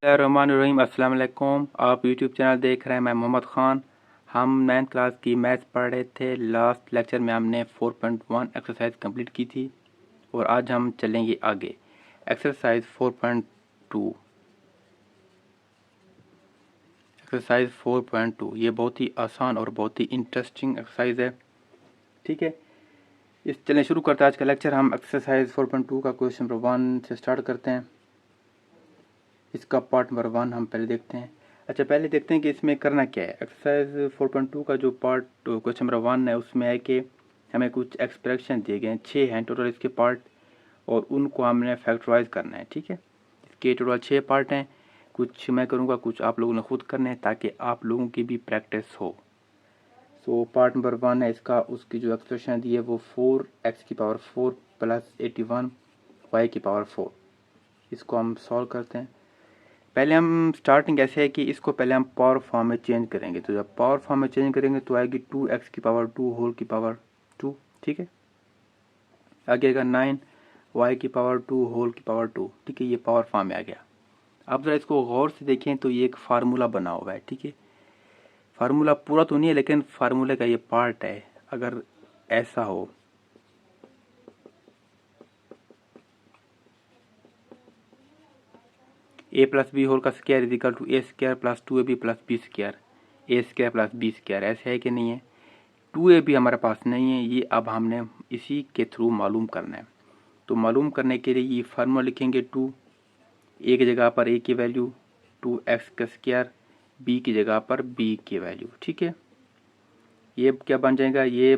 रहमान अस्सलाम वालेकुम। आप यूट्यूब चैनल देख रहे हैं, मैं मोहम्मद ख़ान। हम 9th क्लास की मैथ्स पढ़ रहे थे। लास्ट लेक्चर में हमने 4.1 एक्सरसाइज कंप्लीट की थी और आज हम चलेंगे आगे। एक्सरसाइज 4.2 एक्सरसाइज 4.2 ये बहुत ही आसान और बहुत ही इंटरेस्टिंग एक्सरसाइज है। ठीक है, इस चलें शुरू करते हैं आज का लेक्चर। हम एक्सरसाइज 4.2 का क्वेश्चन नंबर 1 से स्टार्ट करते हैं। इसका पार्ट नंबर 1 हम पहले देखते हैं। अच्छा, पहले देखते हैं कि इसमें करना क्या है। एक्सरसाइज 4.2 का जो पार्ट क्वेश्चन नंबर 1 है उसमें है कि हमें कुछ एक्सप्रेशन दिए गए हैं, 6 हैं टोटल इसके पार्ट, और उनको हमने फैक्टराइज करना है। ठीक है, इसके टोटल 6 पार्ट हैं। कुछ मैं करूँगा, कुछ आप लोगों ने खुद करने हैं ताकि आप लोगों की भी प्रैक्टिस हो। सो पार्ट नंबर 1 है इसका, उसकी जो एक्सप्रेशन दी है वो 4x⁴ प्लस 81 y⁴। इसको हम सॉल्व करते हैं। पहले हम स्टार्टिंग ऐसे है कि इसको पहले हम पावर फॉर्म में चेंज करेंगे। तो जब पावर फॉर्म में चेंज करेंगे तो आएगी 2x⁴ होल की पावर 2। ठीक है, आगे आएगा 9y⁴ होल की पावर 2। ठीक है, ये पावर फॉर्म में आ गया। अब जरा इसको गौर से देखें तो ये एक फार्मूला बना हुआ है। ठीक है, फार्मूला पूरा तो नहीं है लेकिन फार्मूले का ये पार्ट है। अगर ऐसा हो a+b होल का square is equal to a² plus 2ab plus b², a² plus b², ऐसे है कि नहीं है। 2ab हमारे पास नहीं है, ये अब हमने इसी के थ्रू मालूम करना है। तो मालूम करने के लिए ये फार्मूला लिखेंगे। 2 a की जगह पर a की वैल्यू 2x², b की जगह पर b की वैल्यू। ठीक है, ये क्या बन जाएगा, ये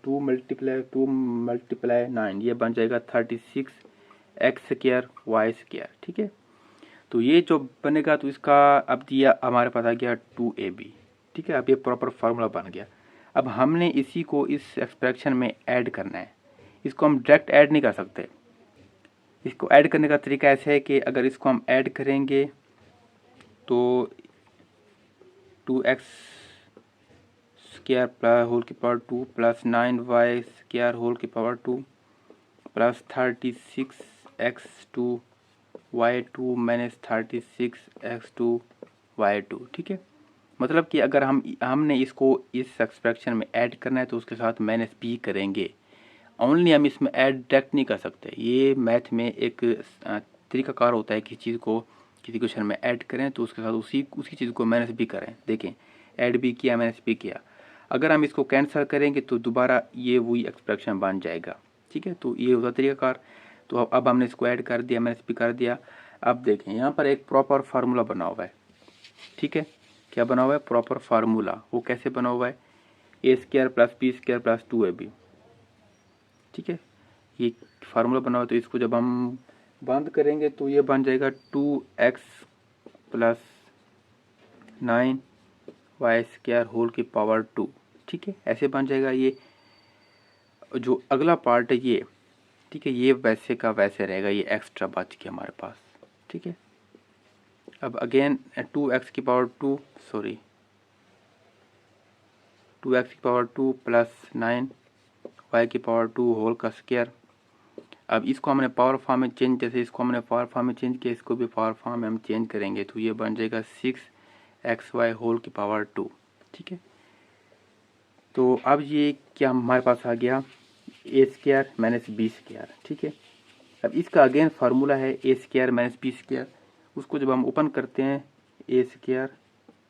2 मल्टीप्लाई 9, ये बन जाएगा 36x² y²। ठीक है, तो ये जो बनेगा तो इसका अब दिया हमारे पास आ गया 2ab। ठीक है, अब ये प्रॉपर फार्मूला बन गया। अब हमने इसी को इस एक्सप्रेशन में ऐड करना है। इसको हम डायरेक्ट ऐड नहीं कर सकते। इसको ऐड करने का तरीका ऐसे है कि अगर इसको हम ऐड करेंगे तो 2x² होल की पावर 2 प्लस 9y² होल की power 2 plus 36x2 y2 minus 36x2 y2। ठीक है, मतलब कि अगर हमने इसको इस एक्सप्रेशन में ऐड करना है तो उसके साथ माइनस b करेंगे। ओनली हम इसमें ऐड डायरेक्ट नहीं कर सकते। ये मैथ में एक तरीकाकार होता है कि चीज़ को किसी क्वेश्चन में ऐड करें तो उसके साथ उसी चीज़ को माइनस b करें। देखें, ऐड भी किया, माइनस b किया। अगर हम इसको कैंसिल करेंगे तो दोबारा ये वही एक्सप्रेशन बन जाएगा। ठीक है, तो ये होता तरीकाकार। तो अब हमने इसको ऐड कर दिया, माइनस b कर दिया। अब देखें, यहाँ पर एक प्रॉपर फार्मूला बना हुआ है। ठीक है, क्या बना हुआ है, प्रॉपर फार्मूला। वो कैसे बना हुआ है, a² plus b² plus 2ab। ठीक है, ये फार्मूला बना हुआ है। तो इसको जब हम बंद करेंगे तो ये बन जाएगा 2x प्लस 9y² होल की पावर 2। ठीक है, ऐसे बन जाएगा। ये जो अगला पार्ट है ये, ठीक है, ये वैसे का वैसे रहेगा, ये एक्स्ट्रा बच गया हमारे पास। ठीक है, अब again 2x⁴ sorry 2x⁴ plus 9y⁴ whole का स्क्वायर। अब इसको हमने पावर फॉर्म में चेंज, जैसे इसको हमने पावर फॉर्म में चेंज किया, इसको भी पावर फॉर्म में हम चेंज करेंगे तो ये बन जाएगा 6xy होल की पावर 2। ठीक है, तो अब ये क्या हमारे पास आ गया, a² माइनस b²। ठीक है, अब इसका अगेन फार्मूला है a² माइनस b²। उसको जब हम ओपन करते हैं a²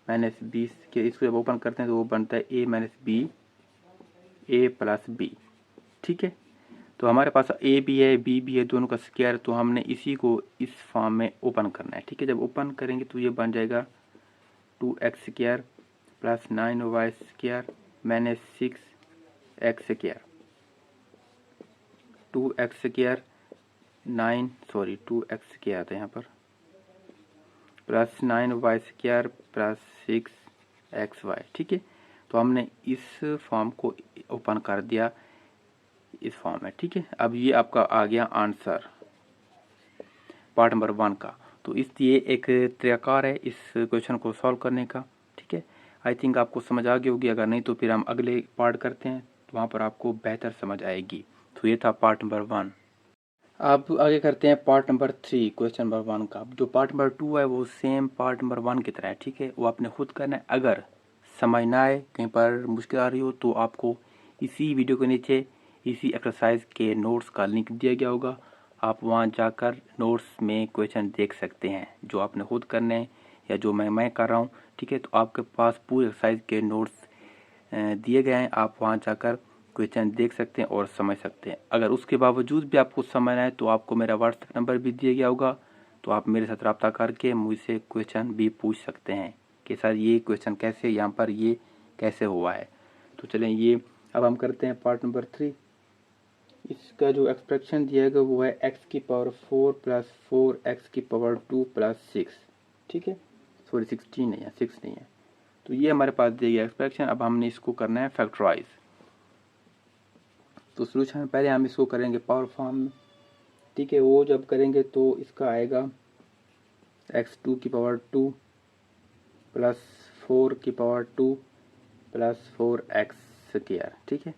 माइनस b², इसको जब ओपन करते हैं तो वो बनता है a minus b a plus b। ठीक है, तो हमारे पास a भी है b भी है, दोनों का स्क्वायर। तो हमने इसी को इस फॉर्म में ओपन करना है। ठीक है, जब ओपन करेंगे तो ये बन जाएगा 2x² plus 9y² minus 6x²। 2x² 2x क्या आता है यहाँ पर, प्लस 9y² प्लस 6xy। ठीक है, तो हमने इस फॉर्म को ओपन कर दिया इस फॉर्म में। ठीक है, अब ये आपका आ गया आंसर पार्ट नंबर 1 का। तो इस ये एक तरीकाकार है इस क्वेश्चन को सॉल्व करने का। ठीक है, आई थिंक आपको समझ आ गई होगी। अगर नहीं तो फिर हम अगले पार्ट करते हैं तो वहाँ पर आपको बेहतर समझ आएगी। तो ये था पार्ट नंबर 1। अब आगे करते हैं पार्ट नंबर 3 क्वेश्चन नंबर 1 का। जो पार्ट नंबर 2 है वो सेम पार्ट नंबर 1 की तरह है, ठीक है। वो आपने खुद करना है। अगर समझ ना आए, कहीं पर मुश्किल आ रही हो, तो आपको इसी वीडियो के नीचे इसी एक्सरसाइज के नोट्स का लिंक दिया गया होगा। आप वहाँ जाकर नोट्स में क्वेश्चन देख सकते हैं जो आपने खुद करने हैं या जो मैं कर रहा हूँ, ठीक है। तो आपके पास पूरे एक्सरसाइज के नोट्स दिए गए हैं। आप वहाँ जाकर क्वेश्चन देख सकते हैं और समझ सकते हैं। अगर उसके बावजूद भी आपको समझ आए तो आपको मेरा व्हाट्सएप नंबर भी दिया गया होगा, तो आप मेरे साथ रब्ता करके मुझसे क्वेश्चन भी पूछ सकते हैं कि सर ये क्वेश्चन कैसे, यहाँ पर ये कैसे हुआ है। तो चलें, ये अब हम करते हैं पार्ट नंबर 3। इसका जो एक्सप्रेशन दिया गया वो है x की पावर 4 प्लस 4x की पावर 2 प्लस 6, ठीक है। सॉरी 16 नहीं है, 6 नहीं है। तो ये हमारे पास दिया गया एक्सप्रेशन। अब हमने इसको करना है फैक्टराइज। तो सोल्यूशन पहले हम इसको करेंगे पावर फॉर्म में, ठीक है। वो जब करेंगे तो इसका आएगा x2 की पावर 2 प्लस 4 की पावर 2 प्लस 4x स्क्वायर, ठीक है।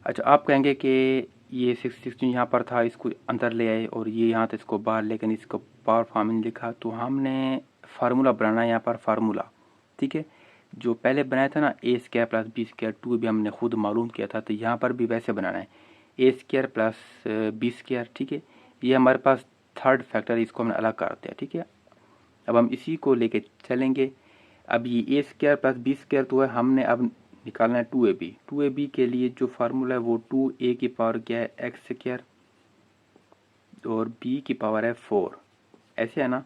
अच्छा, आप कहेंगे कि ये 16 यहाँ पर था, इसको अंदर ले आए और ये यहाँ था इसको बाहर, लेकिन इसको पावर फॉर्म में लिखा। तो हमने फार्मूला बनाना है यहाँ पर, फार्मूला, ठीक है। जो पहले बनाया था ना ए स्क्वायर प्लस बी स्क्वायर 2 भी हमने खुद मालूम किया था, तो यहाँ पर भी वैसे बनाना है A square plus B square, ठीक है। ये हमारे पास थर्ड फैक्टर, इसको हमने अलग करते हैं, ठीक है। अब हम इसी को लेके चलेंगे। अब ये ए स्क्वायर प्लस बी स्क्वायर तो है, हमने अब निकालना है 2ab। 2ab के लिए जो फार्मूला है वो 2a की पावर क्या है एक्स स्क्वायर और b की पावर है 4, ऐसे है ना।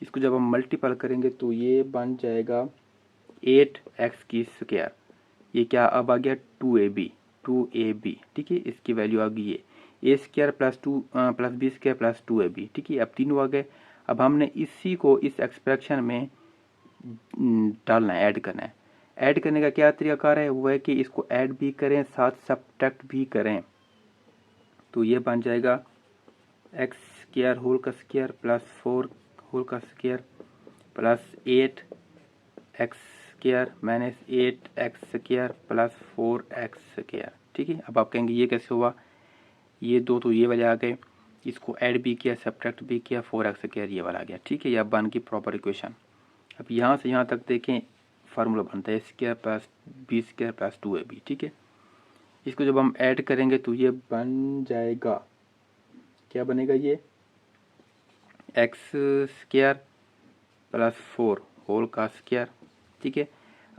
इसको जब हम मल्टीपल करेंगे तो ये बन जाएगा 8x की स्क्वायर। ये क्या अब आ गया 2ab, ठीक है। इसकी वैल्यू आ गई है A square plus 2 plus B square plus 2ab, ठीक है। अब तीनों आ गए। अब हमने इसी को इस एक्सप्रेशन में डालना है, ऐड करना है। ऐड करने का क्या तरीकाकार है, वो है कि इसको ऐड भी करें साथ सब्ट्रैक्ट भी करें। तो ये बन जाएगा एक्स स्क्वायर होल का स्क्वायर प्लस 4 होल का square plus 8 x square minus 8 x square plus 4 x square, ठीक है। अब आप कहेंगे ये कैसे हुआ, ये दो तो ये वाले आ गए, इसको ऐड भी किया सब्ट्रैक्ट भी किया, 4x स्क्वायर ये वाला आ गया, ठीक है। यह बन की प्रॉपर इक्वेशन। अब यहाँ से यहाँ तक देखें फार्मूला बनता है square plus B square plus 2ab, ठीक है। इसको जब हम ऐड करेंगे तो ये बन जाएगा, क्या बनेगा, ये एक्स स्क्वायर प्लस 4 होल का स्क्वायर, ठीक है।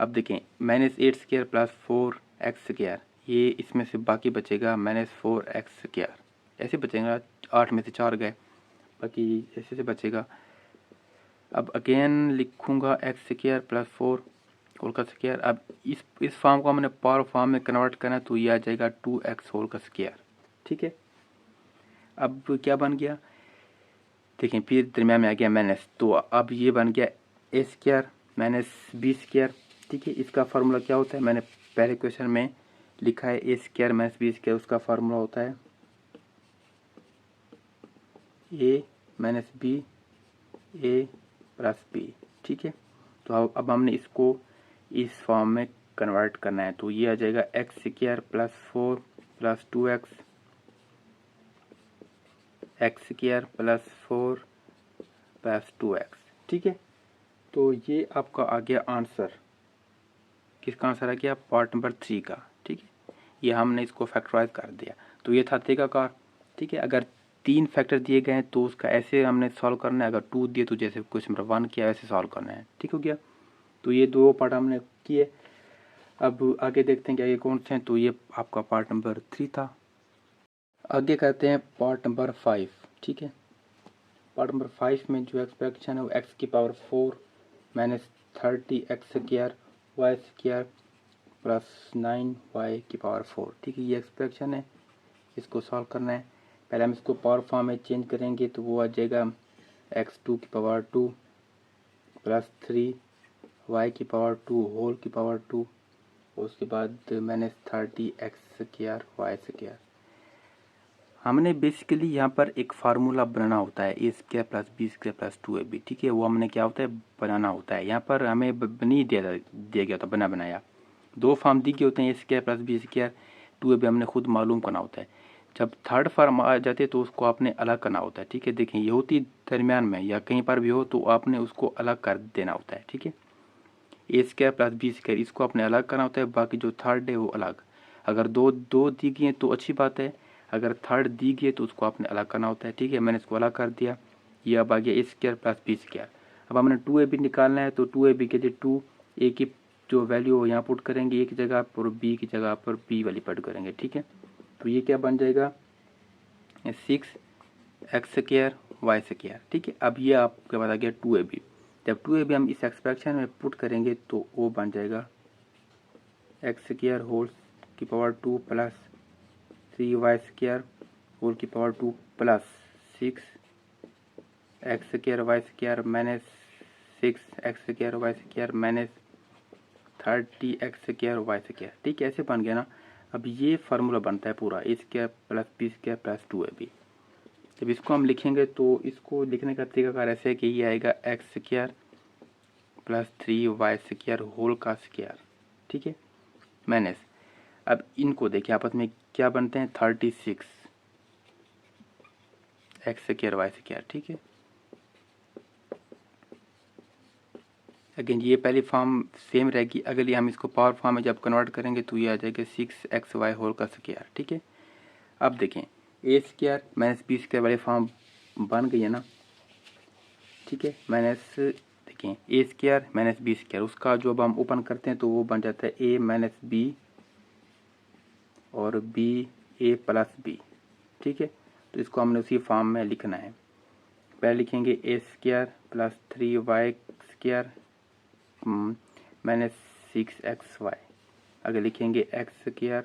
अब देखें minus 8 square plus 4x square, ये इसमें से बाकी बचेगा माइनस 4x स्क्वायर, ऐसे बचेगा। 8 में से 4 गए, बाकी ऐसे से बचेगा। अब अगेन लिखूंगा एक्स स्क्वायर प्लस 4 होल का स्क्वायर। अब इस फॉर्म को हमने पावर फॉर्म में कन्वर्ट करना है, तो ये आ जाएगा 2x होल का स्क्वायर, ठीक है। अब क्या बन गया, देखें फिर दरम्यान में आ गया माइनस, तो अब ये बन गया ए स्क्वायर माइनस बी स्क्वायर, ठीक है। इसका फार्मूला क्या होता है, मैंने पहले क्वेश्चन में लिखा है A square minus B square, उसका फार्मूला होता है a minus b A plus B, ठीक है। तो अब हमने इसको इस फॉर्म में कन्वर्ट करना है, तो ये आ जाएगा x square plus 4 plus 2x x square plus 4 plus 2x, ठीक है। तो ये आपका आ गया आंसर। किसका आंसर आ गया, पार्ट नंबर 3 का, ठीक है। ये हमने इसको फैक्टराइज कर दिया, तो ये था तरीकाकार, ठीक है। अगर 3 फैक्टर दिए गए हैं तो उसका ऐसे हमने सॉल्व करना है, अगर 2 दिए तो जैसे क्वेश्चन नंबर 1 किया वैसे सॉल्व करना है, ठीक हो गया। तो ये 2 पार्ट हमने किए। अब आगे देखते हैं कि आगे कौन से हैं। तो ये आपका पार्ट नंबर 3 था। आगे करते हैं पार्ट नंबर 5, ठीक है। पार्ट नंबर 5 में जो एक्सप्रेशन है वो एक्स की power 4 minus 30x square Y square plus 9y की पावर 4, ठीक है। ये एक्सप्रेशन है, इसको सॉल्व करना है। पहले हम इसको पावर फॉर्म में चेंज करेंगे, तो वो आ जाएगा x2 की पावर 2 प्लस 3y की पावर 2 होल की पावर 2, उसके बाद minus 30x square Y square. हमने बेसिकली यहाँ पर एक फार्मूला बनाना होता है A square plus B square plus 2ab, ठीक है। वो हमने क्या होता है बनाना होता है। यहाँ पर हमें नहीं दिया गया होता बनाया। 2 फॉर्म दिए गए होते हैं A square plus B square 2ab, हमने खुद मालूम करना होता है। जब थर्ड फॉर्म आ जाती है तो उसको आपने अलग करना होता है, ठीक है। देखें ये होती दरमियान में या कहीं पर भी हो तो आपने उसको अलग कर देना होता है, ठीक है। A square plus B square इसको आपने अलग करना होता है, बाकी जो थर्ड है वो अलग। अगर दो दो दी गई है तो अच्छी बात है, अगर थर्ड दी गई है तो उसको आपने अलग करना होता है, ठीक है। मैंने इसको अलग कर दिया, ये अब आ गया ए स्क्वायर प्लस बी स्क्वायर। अब हमने 2ab निकालना है तो 2ab के लिए 2a की जो वैल्यू हो यहाँ पुट करेंगे एक जगह पर, b की जगह पर b वाली पुट करेंगे, ठीक है। तो ये क्या बन जाएगा 6x² y², ठीक है। अब ये आपके पास आ गया 2ab। जब 2ab हम इस एक्सप्रेशन में पुट करेंगे तो वो बन जाएगा x² होल की पावर 2 प्लस 3y² होल की power 2 plus 6x² y² minus 6x² y² minus 30x² y², ठीक है। ऐसे बन गया ना। अब ये फार्मूला बनता है पूरा a² plus b² plus 2ab। जब इसको हम लिखेंगे तो इसको लिखने का तरीका ऐसे है कि ये आएगा x² प्लस 3y² होल का स्क्वायर, ठीक है, माइनस। अब इनको देखिए आपस में क्या बनते हैं 36 x² y², ठीक है। अगेन ये पहली फॉर्म सेम रहेगी, अगली हम इसको पावर फॉर्म में जब कन्वर्ट करेंगे तो ये आ जाएगा 6xy होल का स्क्वायर, ठीक है। अब देखें a² माइनस b² वाली फॉर्म बन गई है ना, ठीक है। माइनस देखें a² माइनस b² उसका जो अब हम ओपन करते हैं तो वो बन जाता है a माइनस b और b a प्लस b, ठीक है। तो इसको हमने उसी फॉर्म में लिखना है। पहले लिखेंगे a² plus 3y² minus 6xy, आगे लिखेंगे x²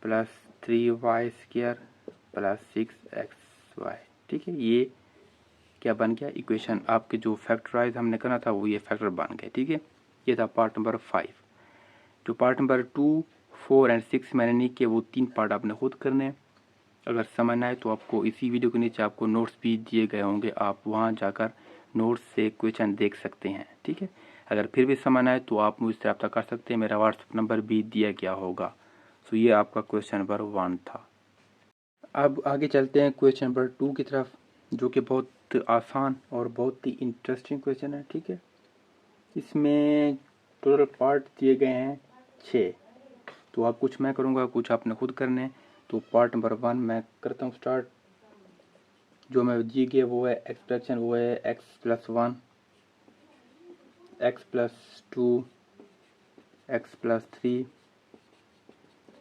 plus 3y² plus 6xy, ठीक है। ये क्या बन गया इक्वेशन, आपके जो फैक्टराइज हमने करना था वो ये फैक्टर बन गए, ठीक है। ये था पार्ट नंबर 5। जो पार्ट नंबर 2, 4 एंड 6 मैंने नहीं किए वो 3 पार्ट आपने खुद करने हैं। अगर समझ ना आए तो आपको इसी वीडियो के नीचे आपको नोट्स भी दिए गए होंगे, आप वहाँ जाकर नोट्स से क्वेश्चन देख सकते हैं, ठीक है। अगर फिर भी समझ ना आए तो आप मुझसे रब्ता कर सकते हैं, मेरा व्हाट्सएप नंबर भी दिया गया होगा। सो ये आपका क्वेश्चन नंबर 1 था। अब आगे चलते हैं क्वेश्चन नंबर 2 की तरफ, जो कि बहुत आसान और बहुत ही इंटरेस्टिंग क्वेश्चन है, ठीक है। इसमें टोटल पार्ट दिए गए हैं 6, तो आप कुछ मैं करूँगा कुछ आपने खुद करने हैं। तो पार्ट नंबर 1 मैं करता हूँ स्टार्ट। जो मैं दिए गए वो है एक्सप्रेशन, वो है x+1 x+2 x+3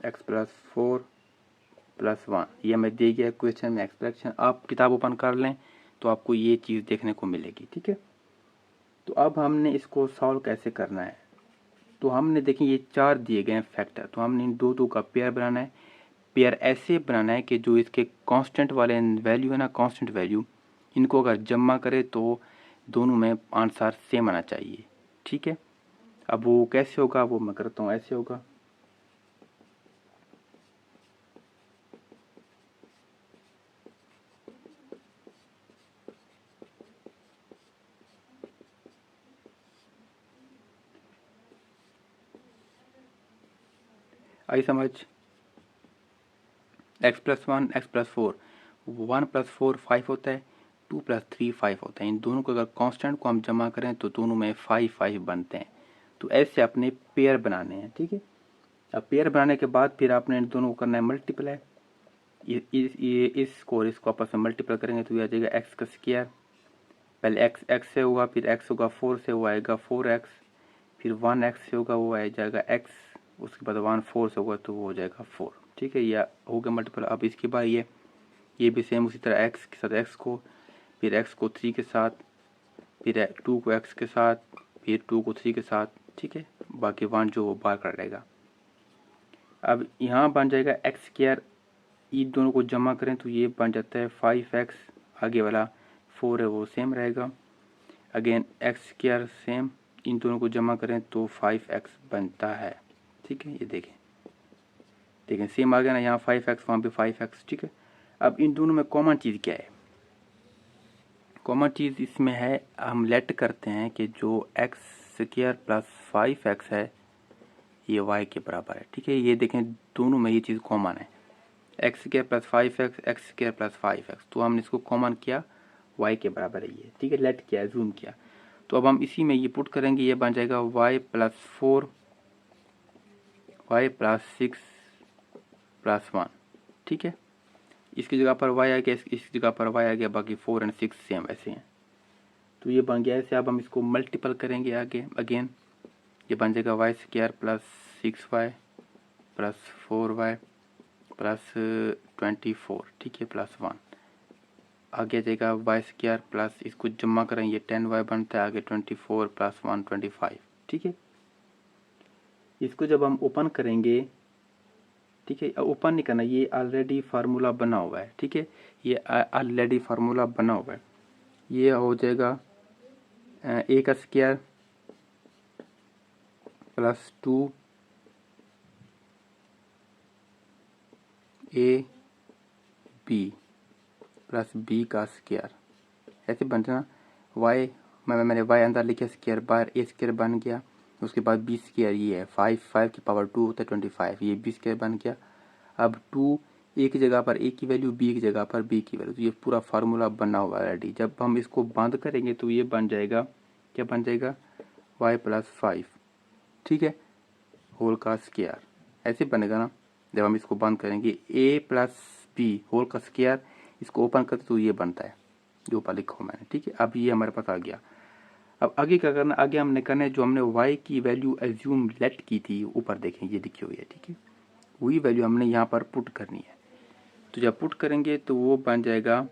x+4 +1, ये मैं दिए गया क्वेश्चन में एक्सप्रेशन। आप किताब ओपन कर लें तो आपको ये चीज़ देखने को मिलेगी, ठीक है। तो अब हमने इसको सॉल्व कैसे करना है, तो हमने देखें ये 4 दिए गए हैं फैक्टर, तो हमने इन दो दो का पेयर बनाना है। पेयर ऐसे बनाना है कि जो इसके कांस्टेंट वाले वैल्यू है ना, कांस्टेंट वैल्यू, इनको अगर जमा करे तो दोनों में आंसर सेम आना चाहिए, ठीक है। अब वो कैसे होगा वो मैं करता हूँ, ऐसे होगा। आई समझ। x+1 x+4, 1 + 4 5 होता है, 2 + 3 5 होता है। इन दोनों को अगर कांस्टेंट को हम जमा करें तो दोनों में 5 5 बनते हैं। तो ऐसे अपने पेयर बनाने हैं, ठीक है। अब पेयर बनाने के बाद फिर आपने इन दोनों को करना है मल्टीप्लाई। इसको और इसको आपस में मल्टीप्लाई करेंगे तो ये आ जाएगा x का स्क्वायर। पहले x से होगा, फिर x होगा 4 से, वो आएगा 4x, फिर 1x से होगा वो आ जाएगा x, उसके बाद 1 4 से होगा तो वो हो जाएगा 4, ठीक है। यह हो गया मल्टीप्लाई। अब इसकी बारी है, ये भी सेम उसी तरह x के साथ x को, फिर x को 3 के साथ, फिर 2 को x के साथ, फिर 2 को 3 के साथ, ठीक है। बाकी 1 जो वो बाहर कर लेगा। अब यहाँ बन जाएगा x², इन दोनों को जमा करें तो ये बन जाता है 5x, आगे वाला 4 है वो सेम रहेगा। अगेन x² सेम, इन दोनों को जमा करें तो 5x बनता है, ठीक है। ये देखें सेम आ गया ना, यहाँ 5x वहाँ पे 5x, ठीक है। अब इन दोनों में कॉमन चीज़ क्या है, कॉमन चीज़ इसमें है, हम लेट करते हैं कि जो x² प्लस 5x है ये y के बराबर है, ठीक है। ये देखें दोनों में ये चीज़ कॉमन है। X square plus 5x x square plus 5x, तो हमने इसको कॉमन किया y के बराबर है ये, ठीक है, लेट किया, जूम किया। तो अब हम इसी में ये पुट करेंगे, ये बन जाएगा y plus 4 y plus 6 plus 1, ठीक है। इसकी जगह पर y आ गया, इस जगह पर y आ गया, बाकी 4 और 6 सेम वैसे हैं। तो ये बन गया ऐसे। अब हम इसको मल्टीपल करेंगे आगे अगेन, ये बन जाएगा y square plus 6y plus 4y plus 24, ठीक है, प्लस 1। आगे जाएगा वाई स्क्वायर प्लस, इसको जमा करें ये 10y बनता है, आगे 24 प्लस 1 25, ठीक है। इसको जब हम ओपन करेंगे, ठीक है, ओपन नहीं करना, ये ऑलरेडी फार्मूला बना हुआ है, ठीक है, ये ऑलरेडी फार्मूला बना हुआ है। ये हो जाएगा a का square plus 2 a b plus b का स्क्वायर, ऐसे बन जाना। y मैंने y अंदर लिखा, स्क्वायर बाहर, a स्क्वायर बन गया। उसके बाद b स्क्वायर ये है 5 की पावर 2 होता है 25, ये b स्क्वायर बन गया। अब 2 a की जगह पर a की वैल्यू, b की जगह पर b की वैल्यू, तो ये पूरा फार्मूला बना हुआ है रेडी। जब हम इसको बंद करेंगे तो ये बन जाएगा, क्या बन जाएगा, y प्लस 5, ठीक है, होल का स्क्वायर, ऐसे बनेगा ना। जब हम इसको बंद करेंगे a प्लस बी होल का स्क्वायर, इसको ओपन करते तो ये बनता है जो ऊपर लिखा हूँ मैंने, ठीक है। अब ये हमारे पास आ गया। अब आगे क्या करना, आगे हमने करना है जो हमने y की वैल्यू एज्यूम लेट की थी, ऊपर देखें ये लिखी हुई है, ठीक है, वही वैल्यू हमने यहाँ पर पुट करनी है। तो जब पुट करेंगे तो वो बन जाएगा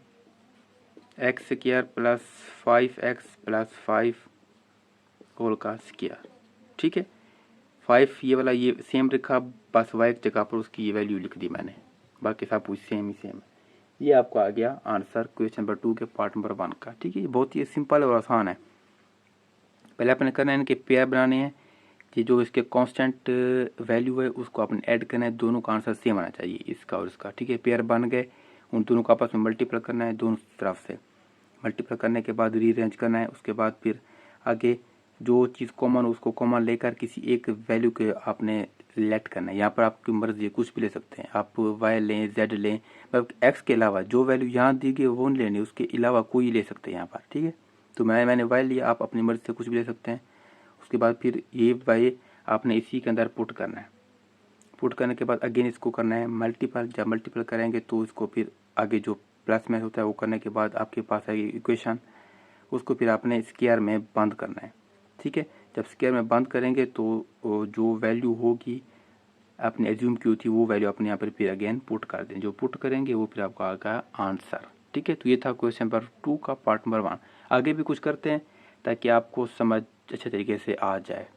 x square plus 5x plus 5 whole का स्क्वायर, ठीक है। 5 ये वाला ये सेम रखा, बस y की जगह पर उसकी ये वैल्यू लिख दी मैंने, बाकी सब कुछ सेम ही सेम है। ये आपको आ गया आंसर क्वेश्चन नंबर 2 के पार्ट नंबर 1 का, ठीक है। ये बहुत ही सिंपल और आसान है। पहले अपने करना है इनके पेयर बनाने हैं, कि जो इसके कांस्टेंट वैल्यू है उसको अपने ऐड करना है, दोनों का आंसर सेम आना चाहिए, इसका और इसका, ठीक है। पेयर बन गए, उन दोनों को आपस में मल्टीप्लाई करना है, दोनों तरफ से मल्टीप्लाई करने के बाद रीअरेंज करना है। उसके बाद फिर आगे जो चीज़ कॉमन उसको कॉमन लेकर किसी एक वैल्यू के आपने लेट करना है। यहाँ पर आपकी मर्जी है, कुछ भी ले सकते हैं आप, वाई लें, जेड लें, मतलब एक्स के अलावा जो वैल्यू यहाँ दी गई वो नहीं लेनी, उसके अलावा कोई ले सकते हैं यहाँ पर, ठीक है। तो मैंने वाई लिया, आप अपनी मर्जी से कुछ भी ले सकते हैं। उसके बाद फिर ये वाई आपने इसी के अंदर पुट करना है। पुट करने के बाद अगेन इसको करना है मल्टीपल। जब मल्टीपल करेंगे तो इसको फिर आगे जो प्लस में होता है वो करने के बाद आपके पास आएगी इक्वेशन, उसको फिर आपने स्क्वायर में बंद करना है, ठीक है। जब स्क्वायर में बंद करेंगे तो जो वैल्यू होगी आपने एज्यूम की थी वो वैल्यू अपने यहाँ पर फिर अगेन पुट कर दें, जो पुट करेंगे वो फिर आपका आएगा आंसर, ठीक है। तो ये था क्वेश्चन नंबर 2 का पार्ट नंबर 1। आगे भी कुछ करते हैं ताकि आपको समझ अच्छे तरीके से आ जाए।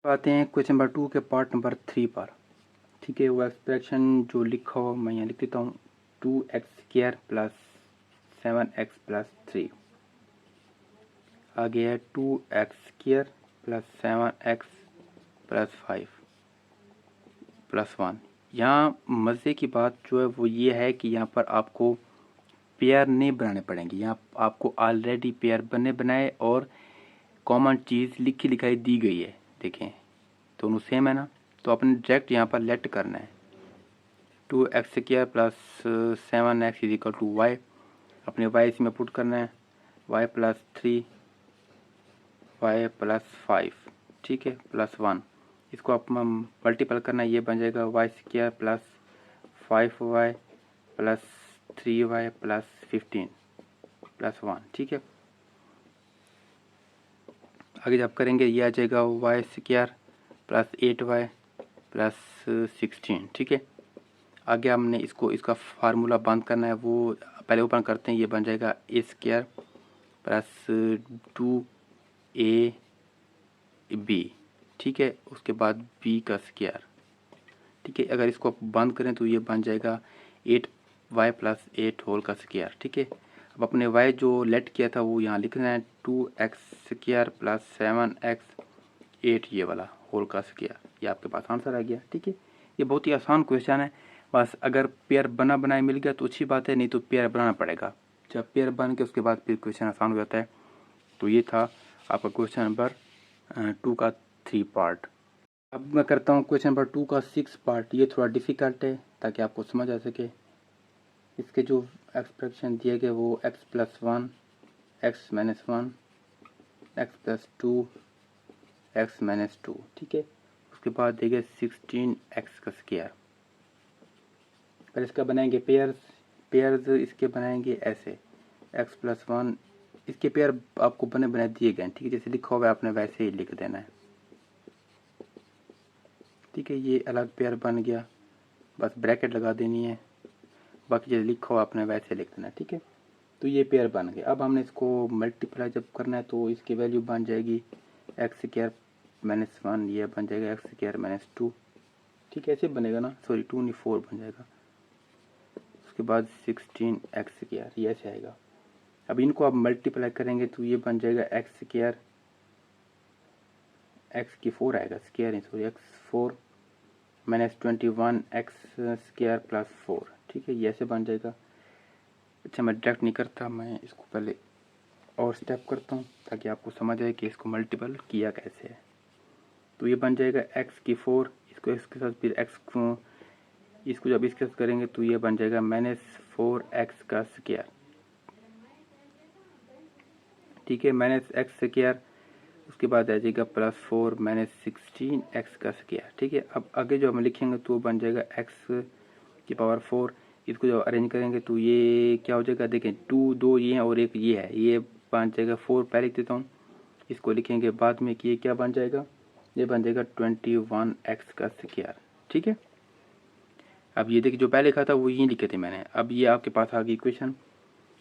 आते हैं क्वेश्चन नंबर 2 के पार्ट नंबर 3 पर, ठीक है। वो एक्सप्रेशन जो लिखा हो मैं यहाँ लिख देता हूँ, 2x square plus 7x plus 3, आगे है 2x square plus 7x plus 5 plus 1। यहाँ मज़े की बात जो है वो ये है कि यहाँ पर आपको पेयर नहीं बनाने पड़ेंगे, यहाँ आपको ऑलरेडी पेयर बनाए और कॉमन चीज़ लिखी लिखाई दी गई है, देखें दोनों सेम है ना। तो अपने डायरेक्ट यहाँ पर लेट करना है, 2x square plus 7x is equal to y, अपने y इसमें पुट करना है, y प्लस 3 y प्लस 5, ठीक है, प्लस 1। इसको आप मल्टीपल करना है, ये बन जाएगा y square plus 5y plus 3y plus 15 plus 1, ठीक है। आगे जब करेंगे ये आ जाएगा y square plus 8y plus 16, ठीक है। आगे हमने इसका फार्मूला बंद करना है, वो पहले ओपन करते हैं, ये बन जाएगा a स्क्वायर प्लस 2ab, ठीक है। उसके बाद b का स्क्वायर, ठीक है। अगर इसको बंद करें तो ये बन जाएगा 8y प्लस 8 होल का स्क्वायर, ठीक है। अब अपने y जो लेट किया था वो यहाँ लिखना है, 2x स्क्वायर प्लस 7x 8 ये वाला होल का स्क्वायर, ये आपके पास आंसर आ गया, ठीक है। ये बहुत ही आसान क्वेश्चन है, बस अगर पेयर बनाए मिल गया तो अच्छी बात है, नहीं तो पेयर बनाना पड़ेगा। जब पेयर बन के उसके बाद फिर क्वेश्चन आसान हो जाता है। तो ये था आपका क्वेश्चन नंबर 2 का 3 पार्ट। अब मैं करता हूँ क्वेश्चन नंबर 2 का 6 पार्ट। ये थोड़ा डिफ़िकल्ट है ताकि आपको समझ आ सके। इसके जो एक्सप्रेशन दिए गए वो x+1, x-1, x+2, x-2, ठीक है। उसके बाद देंगे 16x का स्क्वायर। पर इसका बनाएंगे पेयर्स इसके बनाएंगे ऐसे x+1, इसके पेयर आपको बने दिए गए, ठीक है। जैसे लिखा हुआ है आपने वैसे ही लिख देना है, ठीक है। ये अलग पेयर बन गया, बस ब्रैकेट लगा देनी है, बाकी जैसे लिखा हुआ आपने वैसे लिख देना है, ठीक है। तो ये पेयर बन गए। अब हमने इसको मल्टीप्लाई जब करना है तो इसकी वैल्यू बन जाएगी x²-1, ये बन जाएगा x²-2, ठीक है। ऐसे बनेगा ना, सॉरी 2 नहीं 4 बन जाएगा। उसके बाद 16x², ये ऐसे आएगा। अब इनको आप मल्टीप्लाई करेंगे तो ये बन जाएगा x², x⁴ आएगा, स्क्वायर नहीं सॉरी, x4 -21 x² + 4, ठीक है। ये ऐसे बन जाएगा। अच्छा मैं डायरेक्ट नहीं करता, मैं इसको पहले और स्टेप करता हूँ ताकि आपको समझ आए कि इसको मल्टीपल किया कैसे है। तो ये बन जाएगा x⁴, इसको इसके साथ फिर इसको जब इसके साथ करेंगे तो ये बन जाएगा -4x², ठीक है, -x²। उसके बाद आ जाएगा +4 -16x², ठीक है। अब आगे जो हम लिखेंगे तो बन जाएगा x⁴। इसको जब अरेंज करेंगे तो ये क्या हो जाएगा, देखें 2 2 ये है और एक ये है, ये बन जाएगा 4, पहले लिख देता हूँ। इसको लिखेंगे बाद में कि ये क्या बन जाएगा, ये बन जाएगा 21x², ठीक है। अब ये देखिए जो पहले लिखा था वो यही लिखे थे मैंने। अब ये आपके पास आ गई इक्वेशन।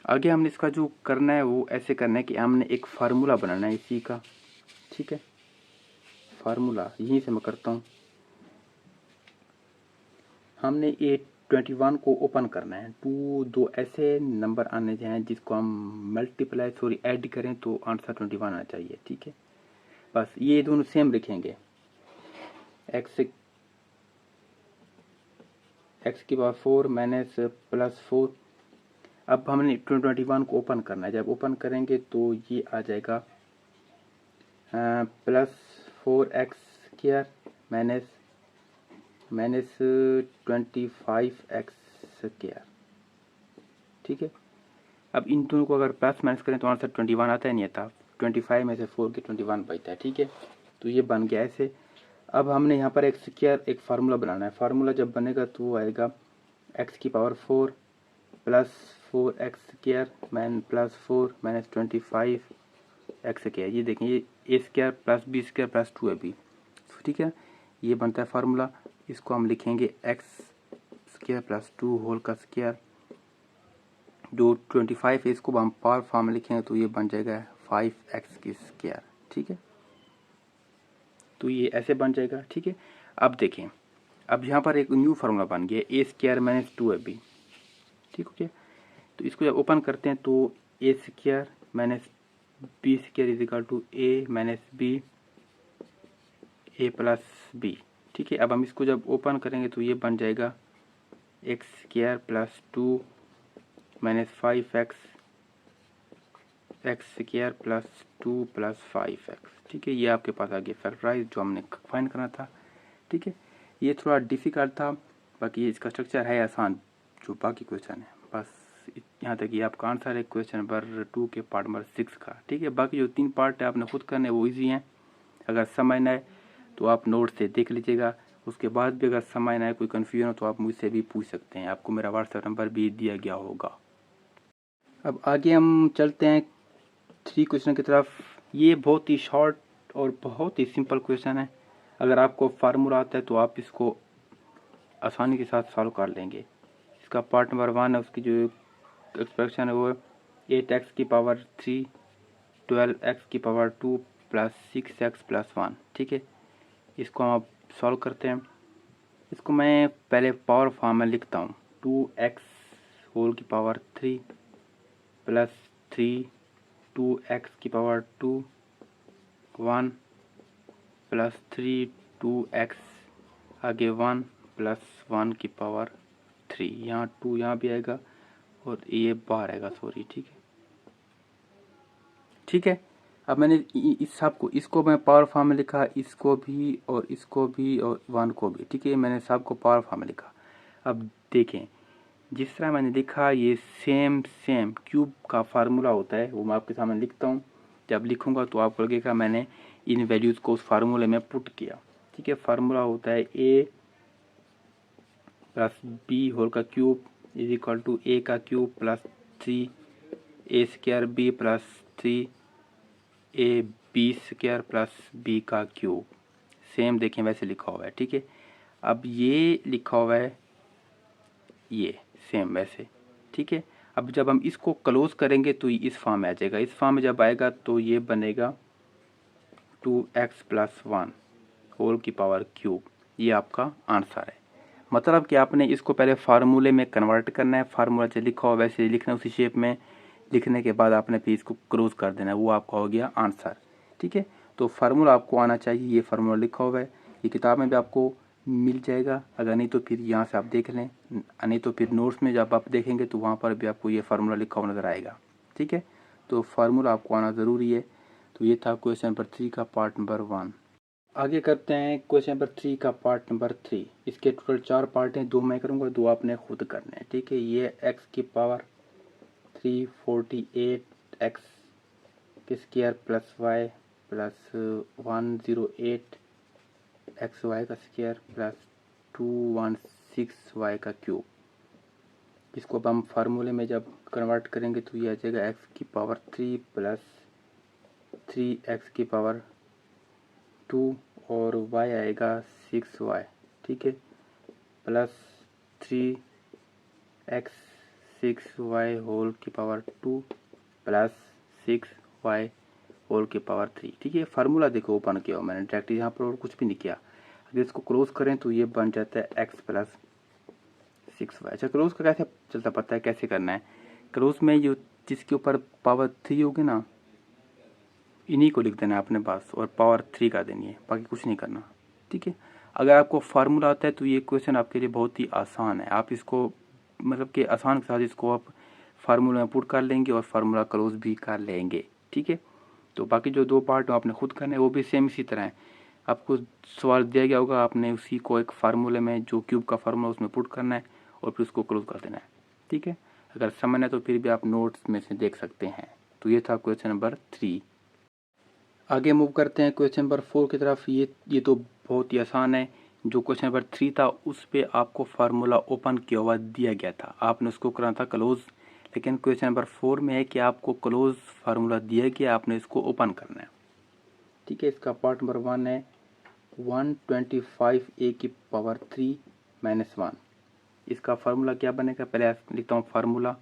आगे हमने इसका जो करना है वो ऐसे करना है कि हमने एक फार्मूला बनाना है इसी का, ठीक है। फार्मूला यहीं से मैं करता हूँ। हमने ये 21 को ओपन करना है। 2 2 ऐसे नंबर आने चाहिए जिसको हम मल्टीप्लाई सॉरी ऐड करें तो आंसर 21 आना चाहिए, ठीक है। बस ये दोनों सेम लिखेंगे, x⁴ -+4। अब हमने 21 को ओपन करना है। जब ओपन करेंगे तो ये आ जाएगा +4x² -25x², ठीक है। अब इन दोनों को अगर प्लस माइनस करें तो आंसर 21 आता है, नहीं आता। 25 में से 4 के 21 बचता है, ठीक है। तो ये बन गया ऐसे। अब हमने यहाँ पर एक फार्मूला बनाना है। फार्मूला जब बनेगा तो वो आएगा x⁴ +4x² +4 -25x²। ये देखें ये a² + b² + 2ab, ठीक है। ये बनता है फार्मूला। इसको हम लिखेंगे x² + 2 होल का स्क्वायर। जो 25 है इसको हम पावर फॉर्म में लिखेंगे तो ये बन जाएगा 5x², ठीक है। तो ये ऐसे बन जाएगा, ठीक है। अब देखें, अब यहाँ पर एक न्यू फार्मूला बन गया a² - 2ab, ठीक है। तो इसको जब ओपन करते हैं तो a² - b² = a - b a + b, ठीक है। अब हम इसको जब ओपन करेंगे तो ये बन जाएगा x² + 2 -5x x² + 2 + 5x, ठीक है। ये आपके पास आ गया फैक्टराइज जो हमने फाइंड करना था, ठीक है। ये थोड़ा डिफिकल्ट था, बाकी इसका स्ट्रक्चर है आसान जो बाकी क्वेश्चन है। बस यहाँ तक ये आपका आंसर है क्वेश्चन नंबर 2 के पार्ट नंबर 6 का, ठीक है। बाकी जो 3 पार्ट है आपने खुद करने वो ईजी हैं। अगर समझ ना आए तो आप नोट से देख लीजिएगा। उसके बाद भी अगर समझ ना आए, कोई कन्फ्यूजन हो तो आप मुझसे भी पूछ सकते हैं। आपको मेरा व्हाट्सएप नंबर भी दिया गया होगा। अब आगे हम चलते हैं 3 क्वेश्चन की तरफ। ये बहुत ही शॉर्ट और बहुत ही सिंपल क्वेश्चन है। अगर आपको फार्मूला आता है तो आप इसको आसानी के साथ सॉल्व कर लेंगे। इसका पार्ट नंबर 1 है, उसकी जो एक्सप्रेशन है वो 8x⁴ 12x⁴ + 6x + 1, ठीक है। इसको हम आप सॉल्व करते हैं। इसको मैं पहले पावर फॉर्म में लिखता हूँ। 2x होल की पावर 3 + 3 2x⁴ 1 + 3 2x आगे 1 + 1 की पावर 3, यहाँ 2 यहाँ भी आएगा और ये बाहर आएगा, सॉरी, ठीक है, ठीक है। अब मैंने इस सब को, इसको मैं पावर फॉर्म में लिखा, इसको भी और 1 को भी, ठीक है। मैंने सबको पावर फॉर्म में लिखा। अब देखें जिस तरह मैंने लिखा ये सेम क्यूब का फार्मूला होता है, वो मैं आपके सामने लिखता हूँ। जब लिखूँगा तो आपको लगेगा मैंने इन वैल्यूज़ को उस फार्मूले में पुट किया। ठीक है, फार्मूला होता है ए प्लस बी होल का cube is equal to a का cube plus 3 a² b plus 3 ab² plus b का क्यूब। सेम देखें वैसे लिखा हुआ है। ठीक है, अब ये लिखा हुआ है ये सेम वैसे। ठीक है, अब जब हम इसको क्लोज करेंगे तो इस फॉर्म में आ जाएगा। इस फॉर्म में जब आएगा तो ये बनेगा 2x+1 होल की पावर क्यूब। ये आपका आंसर है। मतलब कि आपने इसको पहले फार्मूले में कन्वर्ट करना है, फार्मूला जो लिखा हो वैसे लिखना है, उसी शेप में लिखने के बाद आपने फिर इसको क्लोज कर देना है, वो आपका हो गया आंसर। ठीक है, तो फार्मूला आपको आना चाहिए। ये फार्मूला लिखा हुआ है, ये किताब में भी आपको मिल जाएगा। अगर नहीं तो फिर यहाँ से आप देख लें, नहीं तो फिर नोट्स में जब आप देखेंगे तो वहाँ पर भी आपको ये फार्मूला लिखा हुआ नज़र आएगा। ठीक है, तो फार्मूला आपको आना ज़रूरी है। तो ये था क्वेश्चन नंबर 3 का पार्ट नंबर 1। आगे करते हैं क्वेश्चन नंबर 3 का पार्ट नंबर 3। इसके टोटल 4 पार्ट हैं, 2 मैं करूँगा, 2 आपने खुद करने हैं। ठीक है, ये x की पावर 348 x के square plus y plus 108 x y का स्क्वायर प्लस 216 y का क्यूब। इसको अब हम फार्मूले में जब कन्वर्ट करेंगे तो ये आ जाएगा x की पावर 3 प्लस 3x की पावर 2 और y आएगा 6y। ठीक है, प्लस 3x 6y होल की पावर 2 प्लस 6y होल की पावर 3। ठीक है, फार्मूला देखो ओपन किया हो मैंने डायरेक्ट यहाँ पर और कुछ भी नहीं किया। अगर इसको क्लोज करें तो ये बन जाता है x प्लस 6y। अच्छा, क्लोज का कैसे चलता पता है कैसे करना है। क्लोज में जो जिसके ऊपर पावर 3 होगी ना, इन्हीं को लिख देना है अपने पास और पावर 3 कर देनी है, बाकी कुछ नहीं करना। ठीक है, अगर आपको फार्मूला आता है तो ये क्वेश्चन आपके लिए बहुत ही आसान है। आप इसको मतलब कि आसान के साथ इसको आप फार्मूला में पुट कर लेंगे और फार्मूला क्लोज भी कर लेंगे। ठीक है, तो बाकी जो 2 पार्ट आपने खुद करने हैं वो भी सेम इसी तरह है। आपको सवाल दिया गया होगा, आपने उसी को एक फार्मूले में जो क्यूब का फार्मूला उसमें पुट करना है और फिर उसको क्लोज कर देना है। ठीक है, अगर समझ है तो फिर भी आप नोट्स में से देख सकते हैं। तो ये था क्वेश्चन नंबर 3। आगे मूव करते हैं क्वेश्चन नंबर 4 की तरफ। ये तो बहुत ही आसान है। जो क्वेश्चन नंबर 3 था उस पर आपको फार्मूला ओपन किया हुआ दिया गया था, आपने उसको करना था क्लोज। लेकिन क्वेश्चन नंबर 4 में है कि आपको क्लोज फार्मूला दिया गया, आपने इसको ओपन करना है। ठीक है, इसका पार्ट नंबर 1 है 125a की पावर 3 माइनस 1। इसका फार्मूला क्या बनेगा, पहले लिखता हूँ formula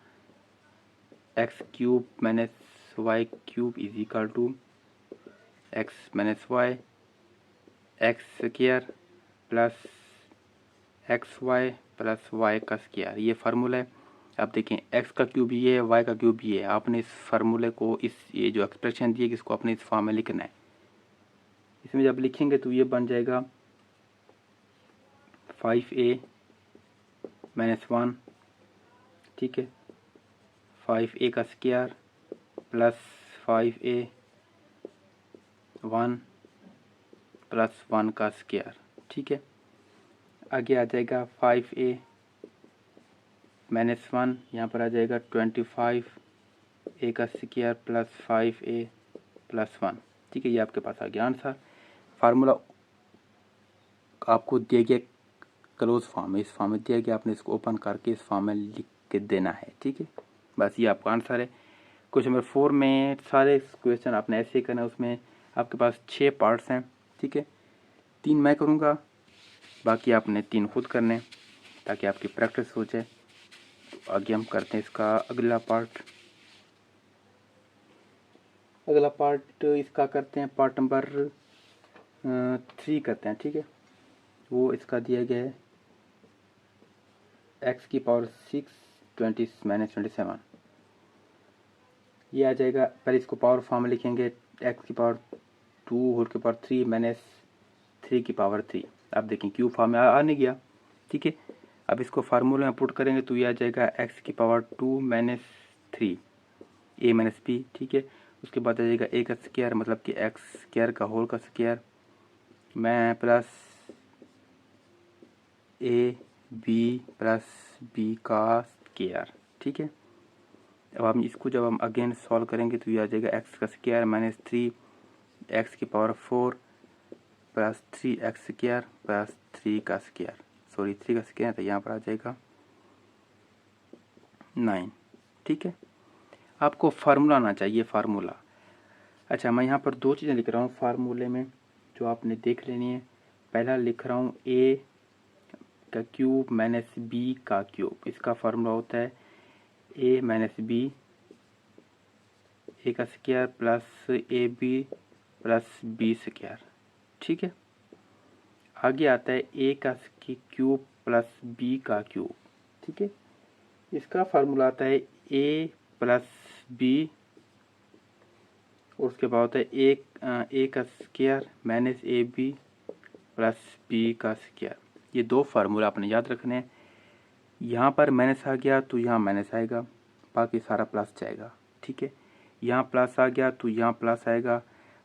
x cube minus y cube is equal to x minus y x square plus x y plus y का स्क्वायर। ये फार्मूला है। आप देखें एक्स का क्यूब ये है, वाई का क्यूब ये है। आपने इस फार्मूले को ये जो एक्सप्रेशन दी है इसको अपने इस फॉर्म में लिखना है। इसमें जब लिखेंगे तो ये बन जाएगा 5a माइनस 1। ठीक है, 5a का स्क्वायर प्लस 5a 1 प्लस 1 का स्क्वायर। ठीक है, आगे आ जाएगा 5a माइनस 1, यहाँ पर आ जाएगा 25a का स्क्वायर प्लस 5a प्लस 1। ठीक है, ये आपके पास आ गया आंसर। फार्मूला आपको दिया गया क्लोज फॉर्म में, इस फॉर्म में दिया गया, आपने इसको ओपन करके इस फॉर्म में लिख के देना है। ठीक है, बस ये आपका आंसर है। क्वेश्चन नंबर 4 में सारे क्वेश्चन आपने ऐसे ही करना है। उसमें आपके पास 6 पार्ट्स हैं। ठीक है, 3 मैं करूँगा, बाकी आपने 3 खुद करने ताकि आपकी प्रैक्टिस हो जाए। तो आगे हम करते हैं इसका अगला पार्ट। अगला पार्ट इसका करते हैं पार्ट नंबर 3 करते हैं। ठीक है, वो इसका दिया गया है एक्स की पावर 6 20 माइनस 27। ये आ जाएगा, पहले इसको पावर फॉर्म में लिखेंगे एक्स की पावर 2 होल की पावर 3 माइनस 3 की पावर 3। आप देखें क्यू फॉर्म में आ नहीं गया। ठीक है, अब इसको फार्मूले में पुट करेंगे तो ये आ जाएगा एक्स की पावर 2 माइनस 3 ए माइनस बी। ठीक है, उसके बाद आ जाएगा ए का स्क्वायर मतलब कि एक्स स्क्वायर का होल का स्क्वायर मैं plus a b plus b का स्क्वायर, ठीक है। अब हम इसको जब हम अगेन सॉल्व करेंगे तो ये आ जाएगा एक्स का स्क्वायर माइनस 3 एक्स की power 4 plus 3 x square plus 3 का स्क्वायर, सॉरी 3 का स्क्वायर तो यहाँ पर आ जाएगा 9, ठीक है। आपको फार्मूला आना चाहिए, फार्मूला। अच्छा, मैं यहाँ पर दो चीज़ें लिख रहा हूँ फार्मूले में जो आपने देख लेनी है। पहला लिख रहा हूँ ए का क्यूब माइनस बी का क्यूब, इसका फार्मूला होता है ए माइनस बी ए का square plus a b plus B square, ठीक है। आगे आता है ए का क्यूब प्लस बी का क्यूब, ठीक है। इसका फार्मूला आता है ए प्लस बी और उसके बाद होता है ए का square minus a b plus b का स्क्वायर। ये दो फार्मूला आपने याद रखने हैं। यहाँ पर माइनस आ गया तो यहाँ माइनस आएगा, बाकी सारा प्लस जाएगा, ठीक है। यहाँ प्लस आ गया तो यहाँ प्लस आएगा,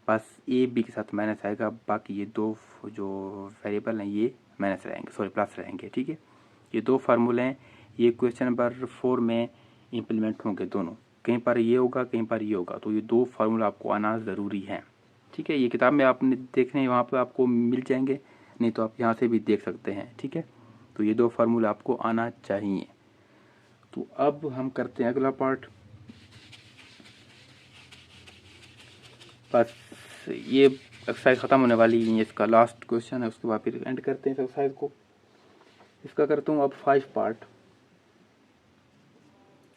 बस ए बी के साथ माइनस आएगा, बाकी ये दो जो वेरिएबल हैं ये माइनस रहेंगे, सॉरी प्लस रहेंगे, ठीक है। ये दो फार्मूले हैं, ये क्वेश्चन नंबर 4 में इम्प्लीमेंट होंगे दोनों, कहीं पर ये होगा कहीं पर ये होगा, तो ये दो फार्मूला आपको आना ज़रूरी है, ठीक है। ये किताब में आपने देखने वहाँ पर आपको मिल जाएंगे, नहीं तो आप यहाँ से भी देख सकते हैं, ठीक है। तो ये दो फार्मूला आपको आना चाहिए। तो अब हम करते हैं अगला पार्ट। बस ये एक्सरसाइज ख़त्म होने वाली है, इसका लास्ट क्वेश्चन है, उसके बाद फिर एंड करते हैं इस एक्सरसाइज को। इसका करता हूँ अब 5 पार्ट।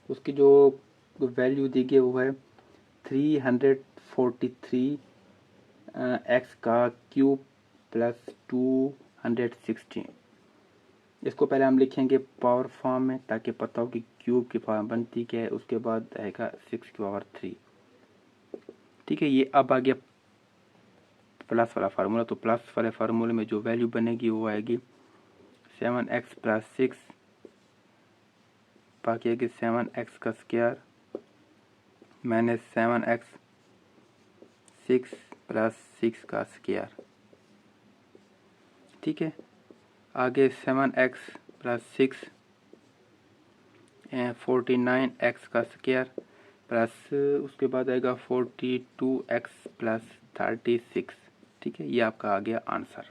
उसकी जो वैल्यू दी गई वो है 343 एक्स का क्यूब प्लस 216। इसको पहले हम लिखेंगे पावर फॉर्म में ताकि पता हो कि क्यूब की फॉर्म बनती क्या है। उसके बाद आएगा 6 की पावर 3, ठीक है। ये अब आ गया प्लस वाला फार्मूला, तो प्लस वाले फार्मूले में जो वैल्यू बनेगी वो आएगी 7x प्लस 6, बाकी आएगी 7x का स्क्वायर माइनस 7x 6 प्लस 6 का स्क्वायर, ठीक है। आगे 7x प्लस 6 49x का स्क्वायर प्लस उसके बाद आएगा 42x प्लस 36, ठीक है। ये आपका आ गया आंसर,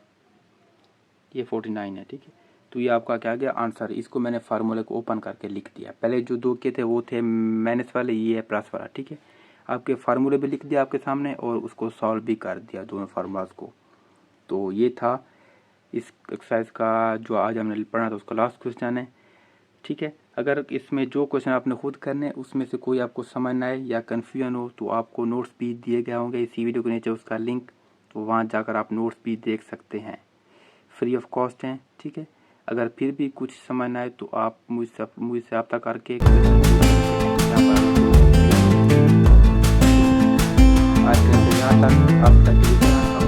ये 49 है, ठीक है। तो ये आपका क्या आ गया आंसर। इसको मैंने फार्मूले को ओपन करके लिख दिया। पहले जो दो के थे वो थे माइनस वाले, ये है प्लस वाला, ठीक है। आपके फार्मूले भी लिख दिया आपके सामने और उसको सॉल्व भी कर दिया दोनों फार्मूलाज को। तो ये था इस एक्सरसाइज का जो आज हमने पढ़ा था, उसका लास्ट क्वेश्चन है, ठीक है। अगर इसमें जो क्वेश्चन आपने खुद करने उसमें से कोई आपको समझ ना आए या कन्फ्यूजन हो तो आपको नोट्स भी दिए गए होंगे इसी वीडियो के नीचे, उसका लिंक, तो वहाँ जाकर आप नोट्स भी देख सकते हैं, फ्री ऑफ कॉस्ट हैं, ठीक है। अगर फिर भी कुछ समझ ना आए तो आप मुझसे रब्ता करके आज के यहाँ तक, अब तक